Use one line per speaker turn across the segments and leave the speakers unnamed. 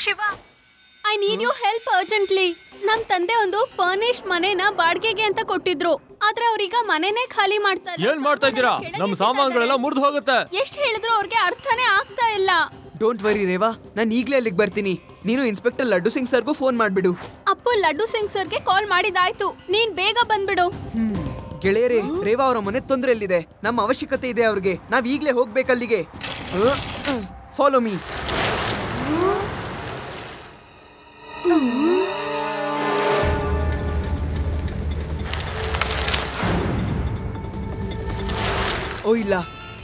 Shiva, I need you help urgently. ನಮ್ ತಂದೆ ಒಂದು ಫರ್ನಿಶ್ ಮನೆನ ಬಾಡಿಗೆಗೆ ಅಂತ ಕೊಟ್ಟಿದ್ರು, ಆದ್ರೆ ಅವ್ರೀಗ ಮನೆನೇ ಖಾಲಿ ಮಾಡ್ತಾರೆ.
ಏನ್ ಮಾಡ್ತಾ ಇದ್ದೀರಾ? ನಮ್ ಸಾಮಾನುಗಳೆಲ್ಲ ಮುರಿದು ಹೋಗುತ್ತೆ.
ಎಷ್ಟ್ ಹೇಳಿದ್ರು ಅವ್ರಿಗೆ ಅರ್ಥನೇ ಆಗ್ತಾ ಇಲ್ಲ.
ಡೋಂಟ್ ವರಿ ರೇವಾ, ನಾನು ಈಗ್ಲೇ ಅಲ್ಲಿಗೆ ಬರ್ತೀನಿ. ನೀನು ಇನ್ಸ್ಪೆಕ್ಟರ್ ಲಡ್ಡು ಸಿಂಗ್ ಸರ್ಗೂ ಫೋನ್ ಮಾಡ್ಬಿಡು.
ಅಪ್ಪು ಲಡ್ಡು ಸಿಂಗ್ ಸರ್ಗೆ ಕಾಲ್ ಮಾಡಿದಾಯ್ತು, ನೀನ್ ಬೇಗ ಬಂದ್ಬಿಡು.
ಗೆಳೆಯರೇ, ರೇವಾ ಅವರ ಮನೆ ತೊಂದರೆಯಲ್ಲಿದೆ. ನಮ್ಮ ಅವಶ್ಯಕತೆ ಇದೆ ಅವ್ರಿಗೆ. ನಾವ್ ಈಗ್ಲೇ ಹೋಗ್ಬೇಕಲ್ಲಿಗೆ. Follow me. ಓ ಇಲ್ಲ,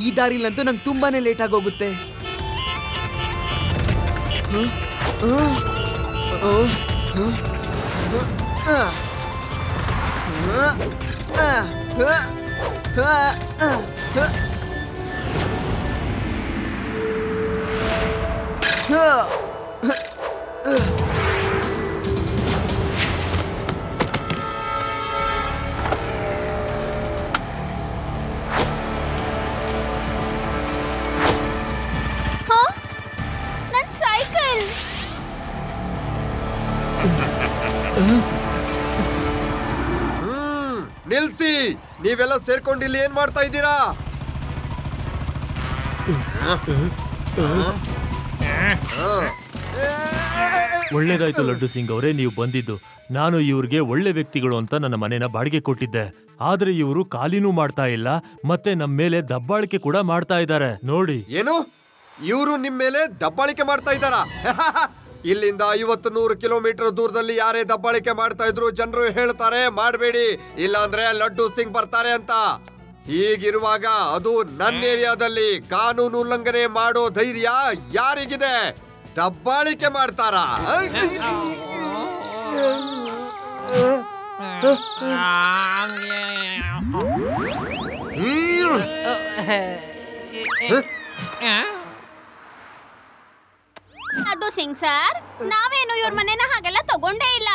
ಈ ದಾರಿಲಂತೂ ನಂಗೆ ತುಂಬಾನೇ ಲೇಟ್ ಆಗೋಗುತ್ತೆ.
ನನ್ ಸೈಕಲ್.
ನಿಲ್ಸಿ, ನೀವೆಲ್ಲ ಸೇರ್ಕೊಂಡು ಇಲ್ಲಿ ಏನ್ ಮಾಡ್ತಾ ಇದ್ದೀರಾ?
ಒಳ್ಳೇದಾಯ್ತು ಲಡ್ಡು ಸಿಂಗ್ ಅವರೇ ನೀವು ಬಂದಿದ್ದು. ನಾನು ಇವ್ರಿಗೆ ಒಳ್ಳೆ ವ್ಯಕ್ತಿಗಳು ಅಂತ ನನ್ನ ಮನೆನ ಬಾಡಿಗೆ ಕೊಟ್ಟಿದ್ದೆ, ಆದ್ರೆ ಇವರು ಖಾಲಿನೂ ಮಾಡ್ತಾ ಇಲ್ಲ, ಮತ್ತೆ ನಮ್ಮ ಮೇಲೆ ದಬ್ಬಾಳಿಕೆ ಕೂಡ ಮಾಡ್ತಾ ಇದ್ದಾರೆ ನೋಡಿ.
ಏನು? ಇವರು ನಿಮ್ ಮೇಲೆ ದಬ್ಬಾಳಿಕೆ ಮಾಡ್ತಾ ಇದ್ದಾರಾ? ಇಲ್ಲಿಂದ 50-100 ಕಿಲೋಮೀಟರ್ ದೂರದಲ್ಲಿ ಯಾರೇ ದಬ್ಬಾಳಿಕೆ ಮಾಡ್ತಾ ಇದ್ರು ಜನರು ಹೇಳ್ತಾರೆ ಮಾಡಬೇಡಿ, ಇಲ್ಲಾಂದ್ರೆ ಲಡ್ಡು ಸಿಂಗ್ ಬರ್ತಾರೆ ಅಂತ. ಹೀಗಿರುವಾಗ ಅದು ನನ್ನ ಏರಿಯಾದಲ್ಲಿ ಕಾನೂನು ಉಲ್ಲಂಘನೆ ಮಾಡೋ ಧೈರ್ಯ ಯಾರಿಗಿದೆ? ದಬ್ಬಾಳಿಕೆ ಮಾಡ್ತಾರಾ?
ಲಡ್ಡು ಸಿಂಗ್ ಸರ್, ನಾವೇನು ಇವ್ರ ಮನೆನ ಹಾಗೆಲ್ಲ ತಗೊಂಡೇ ಇಲ್ಲ.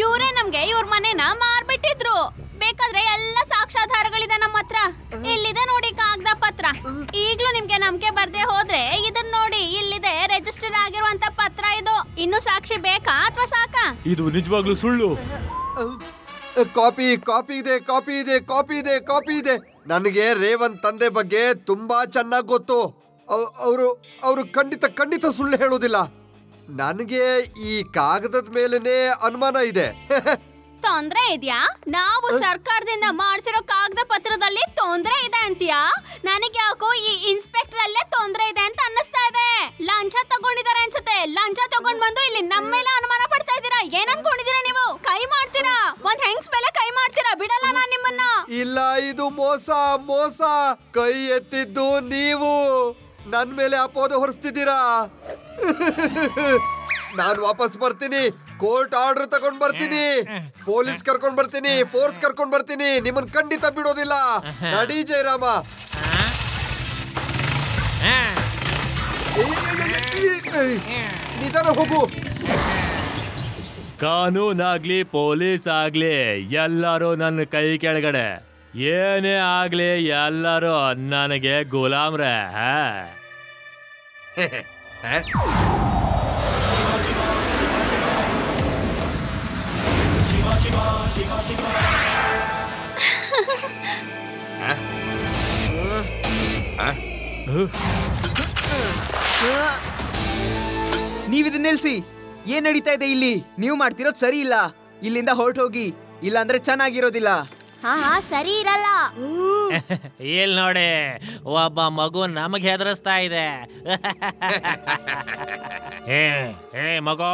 ಇವರೇ ನಮ್ಗೆ ಇವ್ರ ಮನೆನ ಮಾರ್ಬಿಟ್ಟಿದ್ರು. ಬೇಕಾದ್ರೆ ಎಲ್ಲ ಸಾಕ್ಷ್ಯಾಧಾರಗಳಿದೆ ನಮ್ಮ ಹತ್ರ. ಇಲ್ಲಿದೆ ನೋಡಿ ಕಾಗದ ಪತ್ರ. ಈಗ್ಲೂ ನಿಮ್ಗೆ ನಂಬಿಕೆ ಬರ್ದೆ ಹೋದ್ರೆ ಇದನ್ನ ನೋಡಿ, ಇಲ್ಲಿದೆ ರಿಜಿಸ್ಟರ್ ಆಗಿರುವಂತ ಪತ್ರ. ಇದು ಇನ್ನು ಸಾಕ್ಷಿ ಬೇಕಾ ಅಥವಾ ಸಾಕಾ?
ಇದು ನಿಜವಾಗ್ಲೂ ಸುಳ್ಳು.
ಕಾಪಿ ಇದೆ, ಕಾಪಿ ಇದೆ, ಕಾಪಿ ಇದೆ, ಕಾಪಿ ಇದೆ. ನನಗೆ ರೇವಂತ್ ತಂದೆ ಬಗ್ಗೆ ತುಂಬಾ ಚೆನ್ನಾಗಿ ಗೊತ್ತು. ಅವರು ಖಂಡಿತ ಸುಳ್ಳು ಹೇಳೋದಿಲ್ಲ. ನನಗೆ ಈ ಕಾಗದದ ಮೇಲೇನೆ ಅನುಮಾನ ಇದೆ.
ತೊಂದ್ರೆ ಇದೆಯಾ? ನಾವು ಸರ್ಕಾರದಿಂದ ಮಾಡಿಸಿರೋ ಕಾಗದ ಪತ್ರದಲ್ಲಿ ತೊಂದ್ರೆ ಇದೆ ಅಂತೀಯಾ? ನನಗೆ ಯಾಕೋ ಈ ಇನ್ಸ್ಪೆಕ್ಟರ್ ಅಲ್ಲೇ ತೊಂದ್ರೆ ಇದೆ ಅಂತ ಅನ್ನಿಸ್ತಾ ಇದೆ. ಲಂಚ ತಗೊಂಡಿದ್ದಾರೆ ಅನ್ಸುತ್ತೆ. ಲಂಚ ತಗೊಂಡ್ ಬಂದು ಇಲ್ಲಿ ನಮ್ಮ ಮೇಲೆ ಅನುಮಾನ ಪಡ್ತಾ ಇದ್ದೀರಾ. ಏನ್ ಅನ್ಕೊಂಡಿದ್ದೀರಾ ನೀವು? ಕೈ ಮಾಡ್ತೀರಾ? ಒಂದ್ ಹೆಂಗ್ಸ್ ಮೇಲೆ ಕೈ ಮಾಡ್ತೀರಾ? ಬಿಡಲ್ಲ ನಾನ್ ನಿಮ್ಮನ್ನ.
ಇಲ್ಲ, ಇದು ಮೋಸ. ಕೈ ಎತ್ತಿದ್ದು ನೀವು. ನನ್ ಮೇಲೆ ಅಪೋದ ಹೊರಿಸ್ತಿದ್ದೀರಾ. ನಾನು ವಾಪಸ್ ಬರ್ತೀನಿ. ಕೋರ್ಟ್ ಆರ್ಡರ್ ತಗೊಂಡ್ ಬರ್ತೀನಿ. ಪೊಲೀಸ್ ಕರ್ಕೊಂಡ್ ಬರ್ತೀನಿ. ಫೋರ್ಸ್ ಕರ್ಕೊಂಡ್ ಬರ್ತೀನಿ. ನಿಮ್ಮನ್ ಖಂಡಿತ ಬಿಡೋದಿಲ್ಲ. ನಡಿ ಜಯರಾಮ. ನಿಧಾನ ಹೋಗು.
ಕಾನೂನಾಗ್ಲಿ ಪೊಲೀಸ್ ಆಗ್ಲಿ ಎಲ್ಲರೂ ನನ್ನ ಕೈ ಕೆಳಗಡೆ. ಏನೇ ಆಗ್ಲಿ ಎಲ್ಲರೂ ನನಗೆ ಗುಲಾಮ್ರೆ.
ನೀವಿದನ್ನ ನಿಲ್ಸಿ. ಏನ್ ನಡೀತಾ ಇದೆ ಇಲ್ಲಿ? ನೀವು ಮಾಡ್ತಿರೋದು ಸರಿ ಇಲ್ಲ. ಇಲ್ಲಿಂದ ಹೊರಟೋಗಿ, ಇಲ್ಲ ಅಂದ್ರೆ ಚೆನ್ನಾಗಿರೋದಿಲ್ಲ.
ಸರಿ ಇರಲ್ಲ.
ಇಲ್ಲಿ ನೋಡಿ, ಒಬ್ಬ ಮಗು ನಮಗೆ ಹೆದರಿಸ್ತಾ ಇದೆ. ಏ ಮಗು,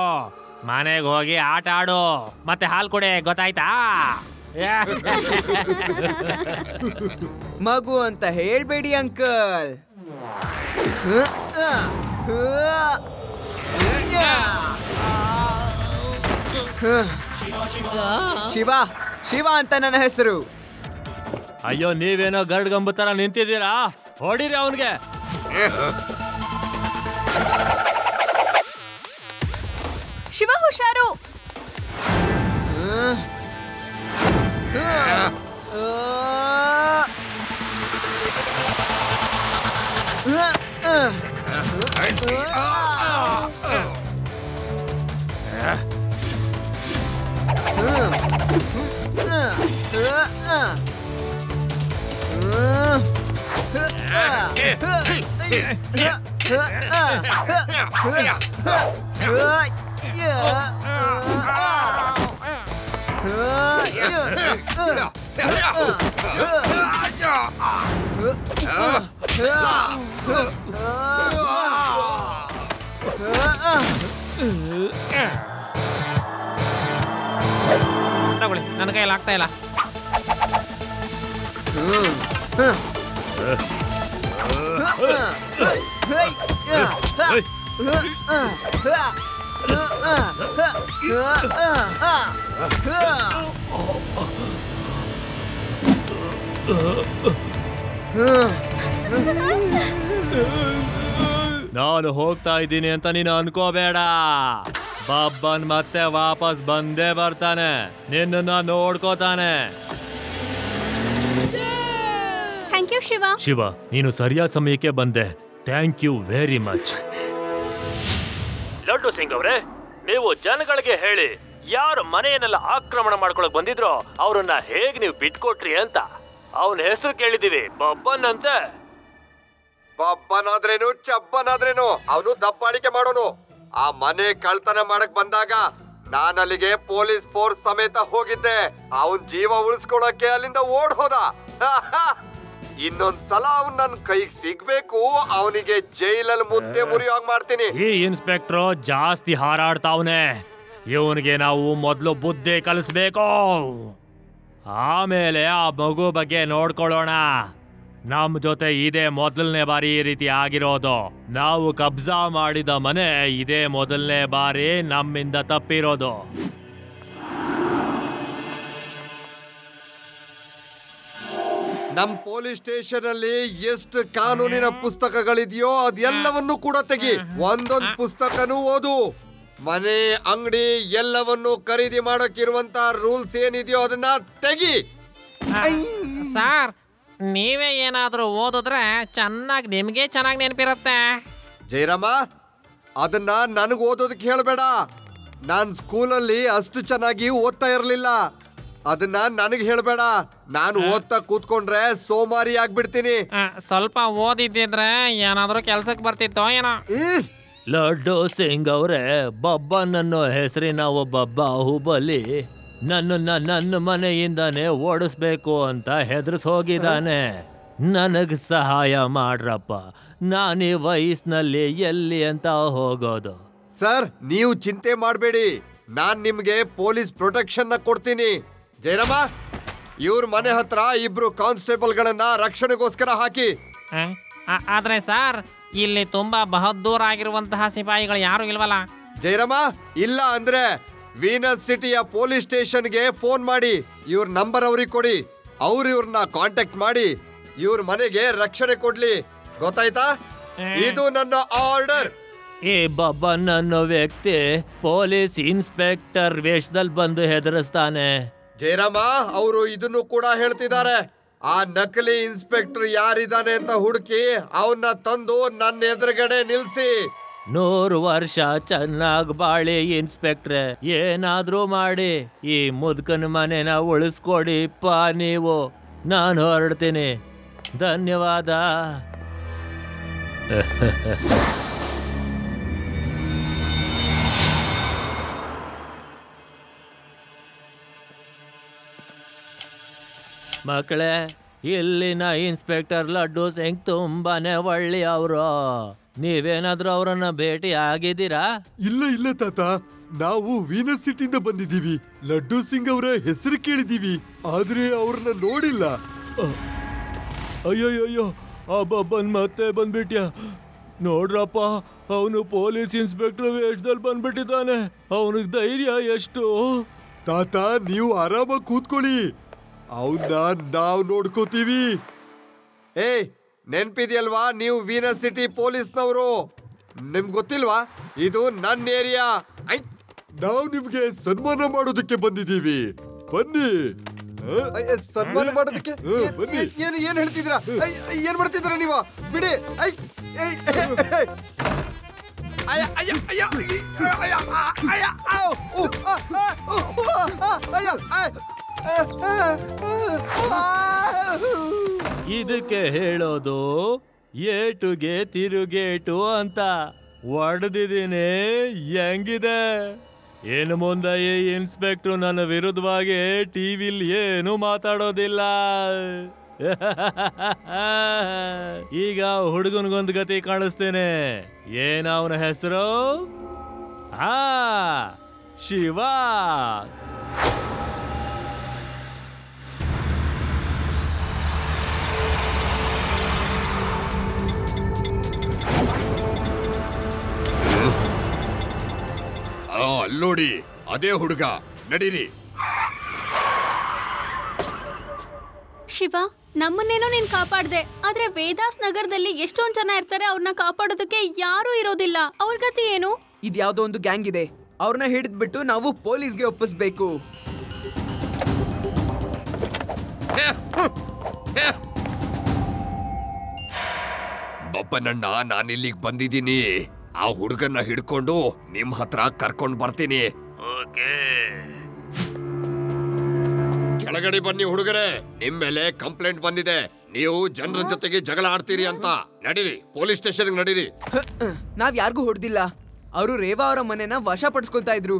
ಮನೆಗೆ ಹೋಗಿ ಆಟ ಆಡು, ಮತ್ತೆ ಹಾಲು ಕೊಡೆ, ಗೊತ್ತಾಯ್ತಾ?
ಮಗು ಅಂತ ಹೇಳ್ಬೇಡಿ ಅಂಕಲ್. ಶಿವ ಅಂತ ನನ್ನ ಹೆಸರು.
ಅಯ್ಯೋ, ನೀವೇನೋ ಗರ್ಡ್ಗಂಬ ತರ ನಿಂತಿದ್ದೀರಾ? ಹೊಡಿರಿ ಅವನ್ಗೆ.
ಶಿವ ಹುಷಾರು.
ತಗೊಳ್ಳಿ, ನನ್ನ ಕೈಯಲ್ಲಿ ಆಗ್ತಾ ಇಲ್ಲ.
ನಾನು ಹೋಗ್ತಾ ಇದ್ದೀನಿ ಅಂತ ನೀನು ಅನ್ಕೋಬೇಡ. ಬಬ್ಬನ್ ಮತ್ತೆ ವಾಪಸ್ ಬಂದೇ ಬರ್ತಾನೆ, ನಿನ್ನ ನೋಡ್ಕೋತಾನೆ.
Thank you Shiva.
ಶಿವ, ನೀನು ಸರಿಯಾದ ಸಮಯಕ್ಕೆ ಬಂದೆ. Thank you very much. Laddu Singh ಅವರೇ, ನೀವು ಜನಗಳಿಗೆ ಹೇಳಿ, ಯಾರು ಮನೆಯನ್ನೆಲ್ಲ ಆಕ್ರಮಣ ಮಾಡ್ಕೊಳಕ್ ಬಂದಿದ್ರೋ ಅವ್ರನ್ನ ಹೇಗ್ ನೀವು ಬಿಟ್ಕೊಟ್ರಿ ಅಂತ. ಅವನ ಹೆಸರು ಕೇಳಿದೀವಿ, ಬಬ್ಬನ್ ಅಂತೆ.
ಬಬ್ಬನಾದ್ರೇನು ಚಬ್ಬನಾದ್ರೇನು ಅವನು ದಬ್ಬಾಳಿಕೆ ಮಾಡೋನು. ಆ ಮನೆ ಕಳ್ತನ ಮಾಡಕ್ ಬಂದಾಗ ನಾನು ಅಲ್ಲಿಗೆ ಪೊಲೀಸ್ ಫೋರ್ಸ್ ಸಮೇತ ಹೋಗಿದ್ದೆ. ಅವನ್ ಜೀವ ಉಳಿಸ್ಕೊಳಕ್ಕೆ ಅಲ್ಲಿಂದ ಓಡ್ ಹೋದ. ಇನ್ನೊಂದ್ಸಲ ಅವನ್ ನನ್ ಕೈಗೆ ಸಿಗ್ಬೇಕು, ಅವನಿಗೆ ಜೈಲಲ್ಲಿ ಮುದ್ದೆ ಮುರಿಯೋ ಹಾಗೆ ಮಾಡ್ತೀನಿ.
ಈ ಇನ್ಸ್ಪೆಕ್ಟ್ರು ಜಾಸ್ತಿ ಹಾರಾಡ್ತಾವ್ನೆ. ಇವನಿಗೆ ನಾವು ಮೊದಲು ಬುದ್ಧಿ ಕಲಿಸ್ಬೇಕು, ಆಮೇಲೆ ಆ ಮಗು ಬಗ್ಗೆ ನೋಡ್ಕೊಳ್ಳೋಣ. ನಮ್ ಜೊತೆ ಇದೇ ಮೊದಲನೇ ಬಾರಿ ಈ ರೀತಿ ಆಗಿರೋದು. ನಾವು ಕಬ್ಜಾ ಮಾಡಿದ ಮನೆ ಇದೇ ಮೊದಲನೇ ಬಾರಿ ನಮ್ಮಿಂದ ತಪ್ಪಿರೋದು.
ನಮ್ ಪೊಲೀಸ್ ಸ್ಟೇಷನ್ ಅಲ್ಲಿ ಎಷ್ಟು ಕಾನೂನಿನ ಪುಸ್ತಕಗಳಿದೆಯೋ ಅದೆಲ್ಲವನ್ನು ಕೂಡ ತೆಗಿ. ಒಂದೊಂದು ಪುಸ್ತಕನೂ ಓದು. ಮನೆ, ಅಂಗಡಿ ಎಲ್ಲವನ್ನು ಖರೀದಿ ಮಾಡೋಕ್ಕಿರುವಂತ ರೂಲ್ಸ್ ಏನಿದೆಯೋ ಅದನ್ನ ತೆಗಿ.
ಸರ್, ನೀವೇ ಏನಾದ್ರೂ ಓದಿದ್ರೆ ಚೆನ್ನಾಗಿ ನಿಮ್ಗೆ ಚೆನ್ನಾಗಿ ನೆನಪಿರುತ್ತೆ.
ಜಯರಾಮ, ಅದನ್ನ ನನಗೆ ಓದೋದಕ್ಕೆ ಹೇಳಬೇಡ. ನಾನ್ ಸ್ಕೂಲಲ್ಲಿ ಅಷ್ಟು ಚೆನ್ನಾಗಿ ಓದ್ತಾ ಇರಲಿಲ್ಲ. ಅದನ್ನ ನನಗೆ ಹೇಳಬೇಡ. ನಾನು ಓದ್ತಾ ಕೂತ್ಕೊಂಡ್ರೆ ಸೋಮಾರಿ ಆಗ್ಬಿಡ್ತೀನಿ.
ಸ್ವಲ್ಪ ಓದಿದ್ದಿದ್ರೆ ಏನಾದ್ರೂ ಕೆಲ್ಸಕ್ಕೆ ಬರ್ತಿತ್ತೋ ಏನೋ.
ಲಡ್ಡು ಸಿಂಗ್ ಅವರೇ, ಬಬ್ಬನನ್ನೋ ಹೆಸರಿನ ಒಬ್ಬ ಬಾಹುಬಲಿ ನನ್ನ ಮನೆಯಿಂದಾನೆ ಓಡಿಸ್ಬೇಕು ಅಂತ ಹೆದರ್ಸ್ ಹೋಗಿದ್ದಾನೆ. ನನಗ್ ಸಹಾಯ ಮಾಡ್ರಪ್ಪ, ನಾನೀ ವಯಸ್ಸಿನಲ್ಲಿ ಎಲ್ಲಿ ಅಂತ ಹೋಗೋದು.
ಸರ್, ನೀವು ಚಿಂತೆ ಮಾಡಬೇಡಿ, ನಾನ್ ನಿಮ್ಗೆ ಪೊಲೀಸ್ ಪ್ರೊಟೆಕ್ಷನ್ ನ ಕೊಡ್ತೀನಿ. ಜಯರಾಮ, ಇವ್ರ ಮನೆ ಹತ್ರ ಇಬ್ರು ಕಾನ್ಸ್ಟೇಬಲ್ಗಳನ್ನ ರಕ್ಷಣೆಗೋಸ್ಕರ ಹಾಕಿ.
ಆದ್ರೆ ಸರ್, ಇಲ್ಲಿ ತುಂಬಾ ಬಹದ್ದೂರ್ ಆಗಿರುವಂತಹ ಸಿಪಾಯಿಗಳು ಯಾರು ಇಲ್ವಲ್ಲ.
ಜಯರಾಮ, ಇಲ್ಲ ಅಂದ್ರೆ ವೀನಸ್ ಸಿಟಿಯ ಪೊಲೀಸ್ ಸ್ಟೇಷನ್ಗೆ ಫೋನ್ ಮಾಡಿ ಇವ್ರ ನಂಬರ್ ಅವ್ರಿಗೆ ಕೊಡಿ. ಅವ್ರು ಇವ್ರನ್ನ ಕಾಂಟ್ಯಾಕ್ಟ್ ಮಾಡಿ ಇವ್ರ ಮನೆಗೆ ರಕ್ಷಣೆ ಕೊಡ್ಲಿ. ಗೊತ್ತಾಯ್ತಾ? ಇದು ನನ್ನ ಆರ್ಡರ್.
ಈ ಬಬ್ಬನ್ ಅನ್ನೋ ವ್ಯಕ್ತಿ ಪೊಲೀಸ್ ಇನ್ಸ್ಪೆಕ್ಟರ್ ವೇಷದಲ್ಲಿ ಬಂದು ಹೆದರಿಸ್ತಾನೆ.
ಜಯರಾಮ, ಅವರು ಇದನ್ನು ಕೂಡ ಹೇಳ್ತಿದ್ದಾರೆ. ಆ ನಕಲಿ ಇನ್ಸ್ಪೆಕ್ಟರ್ ಯಾರಿದ್ದಾನೆ ಅಂತ ಹುಡುಕಿ ಅವನ್ನ ತಂದು ನನ್ನ ಎದುರುಗಡೆ ನಿಲ್ಸಿ.
100 ವರ್ಷ ಚೆನ್ನಾಗ್ ಬಾಳಿ ಇನ್ಸ್ಪೆಕ್ಟ್ರೆ, ಏನಾದ್ರೂ ಮಾಡಿ ಈ ಮುದ್ಕನ ಮನೆನ ಉಳಿಸ್ಕೊಡಿಪ್ಪ ನೀವು. ನಾನು ಹೊರಡ್ತೀನಿ. ಧನ್ಯವಾದ. ಮಕ್ಕಳೇ, ಇಲ್ಲಿನ ಇನ್ಸ್ಪೆಕ್ಟರ್ ಲಡ್ಡು ಸಿಂಗ್ ತುಂಬಾನೇ ಒಳ್ಳೆಯವರು. ನೀವೇನಾದ್ರೂ ಅವರನ್ನ ಭೇಟಿ ಆಗಿದ್ದೀರಾ?
ಇಲ್ಲ ತಾತ, ನಾವು ವೀನಸ್ ಸಿಟಿಯಿಂದ ಬಂದಿದ್ದೀವಿ. ಲಡ್ಡು ಸಿಂಗ್ ಅವರ ಹೆಸರು ಕೇಳಿದೀವಿ, ಆದ್ರೆ ಅವ್ರನ್ನ ನೋಡಿಲ್ಲ.
ಅಯ್ಯಯ್ಯೋ, ಆ ಬಬ್ಬನ್ ಮತ್ತೆ ಬಂದ್ಬಿಟ್ಯಾ? ನೋಡ್ರಪ್ಪ, ಅವನು ಪೊಲೀಸ್ ಇನ್ಸ್ಪೆಕ್ಟರ್ ವೇಷದಲ್ಲಿ ಬಂದ್ಬಿಟ್ಟಿದ್ದಾನೆ. ಅವನಿಗೆ ಧೈರ್ಯ ಎಷ್ಟು?
ತಾತ, ನೀವು ಆರಾಮಾಗಿ ಕೂತ್ಕೊಳ್ಳಿ, ಅವನ್ನ ನಾವು ನೋಡ್ಕೋತೀವಿ.
ಏಯ್, ನೆನ್ಪಿದ್ಯಲ್ವಾ ನೀವು ವೀನಸ್ ಸಿಟಿ ಪೊಲೀಸ್ನವರು? ನಿಮ್ಗೆ ಗೊತ್ತಿಲ್ವಾ ಇದು ನನ್ನ ಏರಿಯಾ?
ನಾವು ನಿಮ್ಗೆ ಸನ್ಮಾನ ಮಾಡೋದಕ್ಕೆ ಬಂದಿದ್ದೀವಿ, ಬನ್ನಿ.
ಸನ್ಮಾನ ಮಾಡೋದಕ್ಕೆ?
ಬನ್ನಿ.
ಏನ್ ಹೇಳ್ತಿದ್ದೀರಾ? ಏನ್ ಮಾಡ್ತಿದ್ದೀರಾ ನೀವು? ಬಿಡಿ.
ಇದಕ್ಕೆ ಹೇಳೋದು ಏಟುಗೆ ತಿರುಗೇಟು ಅಂತ. ಹೊಡೆದಿದ್ದೀನಿ, ಹೆಂಗಿದೆ? ಇನ್ನು ಮುಂದೆ ಈ ಇನ್ಸ್ಪೆಕ್ಟ್ರು ನನ್ನ ವಿರುದ್ಧವಾಗಿ ಟಿವಿಲಿ ಏನು ಮಾತಾಡೋದಿಲ್ಲ. ಈಗ ಹುಡುಗನ್ಗೊಂದು ಗತಿ ಕಾಣಿಸ್ತೇನೆ. ಏನ ಅವನ ಹೆಸರು? ಶಿವ.
ಅಲ್ಲೋಡಿ, ಅದೇ ಹುಡುಗ. ನಡೀರಿ.
ಶಿವ, ನಮ್ಮನ್ನೇನೋ ನೀನ್ ಕಾಪಾಡ್ದೆ, ಆದ್ರೆ ವೇದಾಸ್ ನಗರದಲ್ಲಿ ಎಷ್ಟೊಂದ್ ಜನ ಇರ್ತಾರೆ, ಅವ್ರನ್ನ ಕಾಪಾಡೋದಕ್ಕೆ ಯಾರೂ ಇರೋದಿಲ್ಲ. ಅವ್ರ ಗತಿ ಏನು?
ಇದ್ಯಾವುದೋ ಒಂದು ಗ್ಯಾಂಗ್ ಇದೆ, ಅವ್ರನ್ನ ಹಿಡಿದ್ಬಿಟ್ಟು ನಾವು ಪೊಲೀಸ್ಗೆ ಒಪ್ಪಿಸ್ಬೇಕು.
ಬಬ್ಬನಣ್ಣ, ನಾನಿಲ್ಲಿಗೆ ಬಂದಿದ್ದೀನಿ. ಆ ಹುಡುಗನ್ನ ಹಿಡ್ಕೊಂಡು ನಿಮ್ ಹತ್ರ ಕರ್ಕೊಂಡ್ ಬರ್ತೀನಿ. ಕೆಳಗಡೆ ಬನ್ನಿ ಹುಡುಗರೇ, ನಿಮ್ ಮೇಲೆ ಕಂಪ್ಲೇಂಟ್ ಬಂದಿದೆ. ನೀವು ಜನರ ಜೊತೆಗೆ ಜಗಳ ಆಡ್ತೀರಿ ಅಂತ. ನಡೀರಿ, ಪೊಲೀಸ್ ಸ್ಟೇಷನ್ ನಡೀರಿ.
ನಾವ್ ಯಾರಿಗೂ ಹೊಡೆದಿಲ್ಲ. ಅವರು ರೇವಾ ಅವರ ಮನೆನ ವಶಪಡಿಸ್ಕೊತಾ ಇದ್ರು.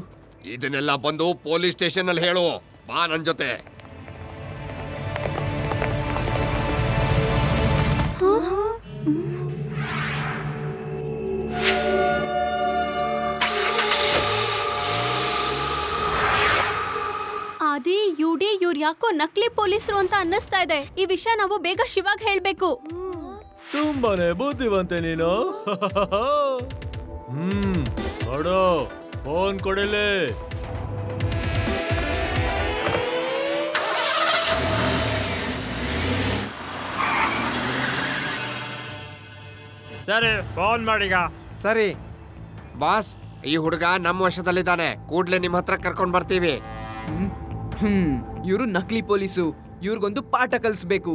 ಇದನ್ನೆಲ್ಲ ಬಂದು ಪೊಲೀಸ್ ಸ್ಟೇಷನ್ ಅಲ್ಲಿ ಹೇಳು. ಬಾ ನನ್ ಜೊತೆ.
ಆದಿ, ಯುಡಿ, ಇವ್ರು ಯಾಕೋ ನಕಲಿ ಪೊಲೀಸರು ಅಂತ ಅನ್ನಿಸ್ತಾ ಇದೆ. ಈ ವಿಷಯ ನಾವು ಬೇಗ ಶಿವಾಗ್ ಹೇಳ್ಬೇಕು.
ತುಂಬಾನೇ ಬುದ್ಧಿವಂತೆ ನೀನು. ಕೊಡು, ಫೋನ್ ಕೊಡಲೇ.
ಸರಿ, ಫೋನ್ ಮಾಡೀಗ.
ಸರಿ ಬಾಸ್, ಈ ಹುಡುಗ ನಮ್ಮ ವಶದಲ್ಲಿದ್ದಾನೆ. ಕೂಡ್ಲೆ ನಿಮ್ ಹತ್ರ ಕರ್ಕೊಂಡ್ ಬರ್ತೀವಿ.
ಇವರು ನಕಲಿ ಪೊಲೀಸು. ಇವ್ರಿಗೊಂದು ಪಾಠ ಕಲಿಸ್ಬೇಕು.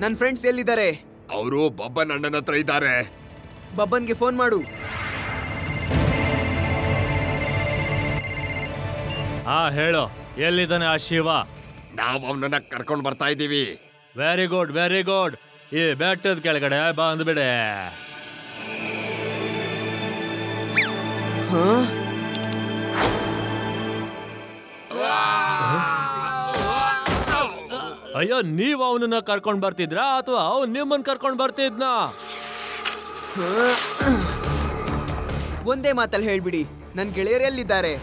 ನನ್ನ ಫ್ರೆಂಡ್ಸ್ ಎಲ್ಲಿದ್ದಾರೆ?
ಅವರು ಬಬ್ಬನ್ ಅಣ್ಣನ ಹತ್ರ ಇದ್ದಾರೆ.
ಬಬ್ಬನ್ಗೆ ಫೋನ್ ಮಾಡು.
ಹೇಳು, ಎಲ್ಲಿದ್ದಾನೆ ಆ ಶಿವ?
ನಾವ್ ಅವನನ್ನ ಕರ್ಕೊಂಡ್ ಬರ್ತಾ ಇದ್ದೀವಿ.
Very good, very good. ಈ ಬೆಟ್ಟದ ಕೆಳಗಡೆ ಬಂದ್ಬಿಡೆ. ಅಯ್ಯೋ, ನೀವ್ ಅವನನ್ನ ಕರ್ಕೊಂಡ್ ಬರ್ತಿದ್ರಾ ಅಥವಾ ಅವ್ನು ನಿಮ್ಮನ್ನ ಕರ್ಕೊಂಡ್ ಬರ್ತಿದ್ನಾ?
ಒಂದೇ ಮಾತಲ್ಲಿ ಹೇಳ್ಬಿಡಿ, ನನ್ ಗೆಳೆಯರೆಲ್ಲಿದ್ದಾರೆ?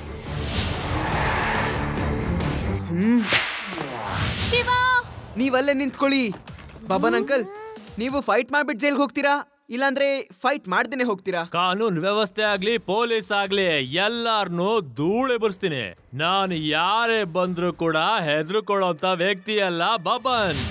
ಶಿವ,
ನೀವಲ್ಲೇ ನಿಂತ್ಕೊಳ್ಳಿ. ಬಬ್ಬನ್ ಅಂಕಲ್, ನೀವು ಫೈಟ್ ಮಾಡ್ಬಿಟ್ಟು ಜೈಲ್ಗೆ ಹೋಗ್ತೀರಾ, ಇಲ್ಲಾಂದ್ರೆ ಫೈಟ್ ಮಾಡ್ದೇನೆ ಹೋಗ್ತೀರಾ?
ಕಾನೂನು ವ್ಯವಸ್ಥೆ ಆಗ್ಲಿ, ಪೊಲೀಸ್ ಆಗ್ಲಿ, ಎಲ್ಲಾರ್ನು ಧೂಳೆ ಬರ್ಸ್ತೀನಿ. ನಾನು ಯಾರೇ ಬಂದ್ರು ಕೂಡ ಹೆದರ್ಕೊಳ್ಳೋಂತ ವ್ಯಕ್ತಿ ಅಲ್ಲ ಬಬ್ಬನ್.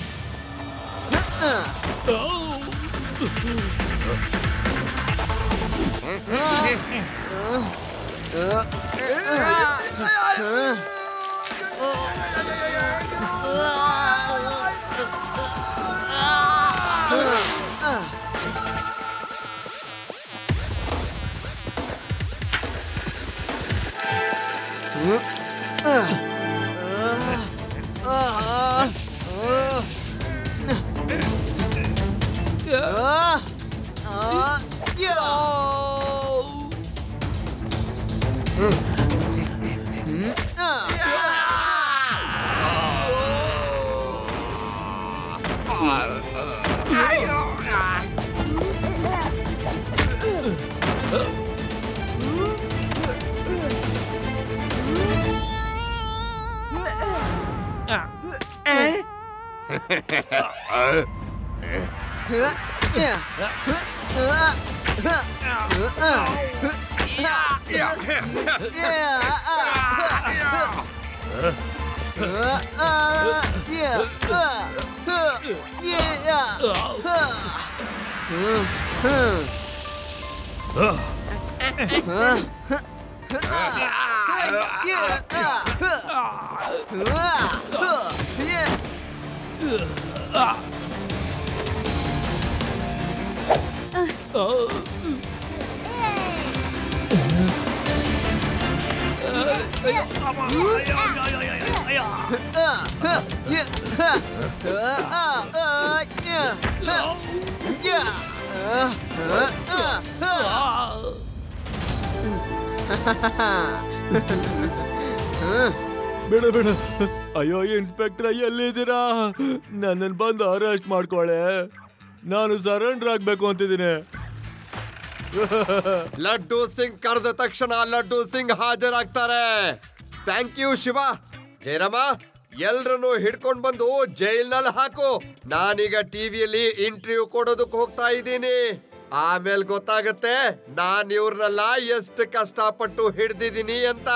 ಬೇಡ ಬೇಡ. ಅಯ್ಯೋ ಇನ್ಸ್ಪೆಕ್ಟರ್, ಎಲ್ಲಿದ್ದೀರಾ? ನನ್ನನ್ನು ಬಂದು ಅರೆಸ್ಟ್ ಮಾಡ್ಕೊಳ್ಳೆ. ನಾನು ಸರೆಂಡರ್ ಆಗ್ಬೇಕು ಅಂತಿದ್ದೀನಿ.
ಲಡ್ಡು ಸಿಂಗ್ ಕರೆದ ತಕ್ಷಣ ಲಡ್ಡು ಸಿಂಗ್ ಹಾಜರಾಗ್ತಾರೆ. Thank you Shiva. ಜಯರಾಮ, ಎಲ್ರನ್ನು ಹಿಡ್ಕೊಂಡ್ ಬಂದು ಜೈಲ್ನಲ್ಲಿ ಹಾಕು. ನಾನೀಗ ಟಿವಿಯಲ್ಲಿ ಇಂಟರ್ವ್ಯೂ ಕೊಡೋದಕ್ಕೆ ಹೋಗ್ತಾ ಇದ್ದೀನಿ. ಆಮೇಲೆ ಗೊತ್ತಾಗತ್ತೆ ನಾನ್ ಇವ್ರನ್ನೆಲ್ಲ ಎಷ್ಟು ಕಷ್ಟಪಟ್ಟು ಹಿಡ್ದಿದ್ದೀನಿ ಅಂತ.